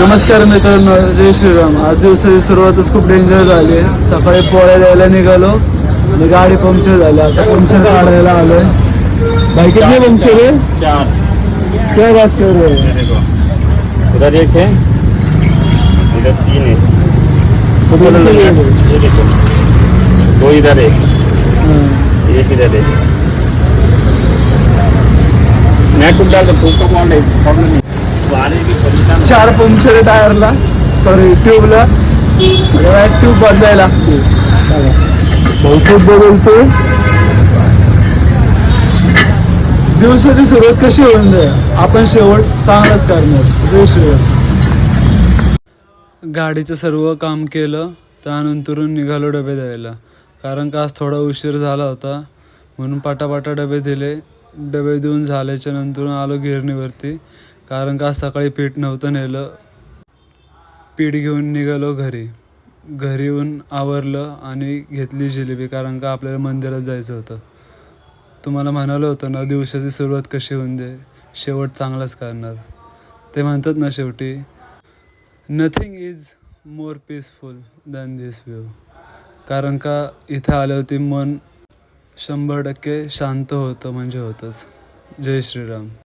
नमस्कार मित्रांनो, जय श्रीराम. आज दिवसाची सुरुवातच खूप डेंजर झाली आहे. सकाळी पोळ्याला यायला निघालो आणि गाडी पंक्चर झाली. आता पंक्चर काढायला आलोय. भाई कितने पंक्चर है? चार. क्या बात कर रहे हैं? देखो उधर एक है, इधर तीन है. ये देखो, दो इधर है, एक इधर है. मैं कुछ डाल दो तो कौन है प्रॉब्लम नहीं. चार पंक्चर आहे टायरला, सॉरी ट्यूबला. ट्यूब बदलायला लागते. ट्यूब बदलतो. दिवसाची सुरुवात कशी होऊन जाईल, आपण शेवट चांगलाच करणार. जय श्रीराम. गाडीचं सर्व काम केलं, त्यानंतर निघालो डबे द्यायला. कारण का आज थोडा उशीर झाला होता, म्हणून पाटापाटा डबे दिले. डबे देऊन झाल्याच्या नंतर आलो गिरणीवरती. कारण का सकाळी पीठ नव्हतं नेलं. पीठ घेऊन निघालो घरी. घरी येऊन आवरलं आणि घेतली जिलेबी, कारण का आपल्याला मंदिरात जायचं होतं. तुम्हाला म्हणालं होतं ना, दिवसाची सुरुवात कशी होऊन दे, शेवट चांगलाच करणार. ते म्हणतात ना शेवटी, nothing is more peaceful than this view. कारण का इथं आल्यावरती मन 100% शांत होतं, म्हणजे होतंच. जय श्रीराम.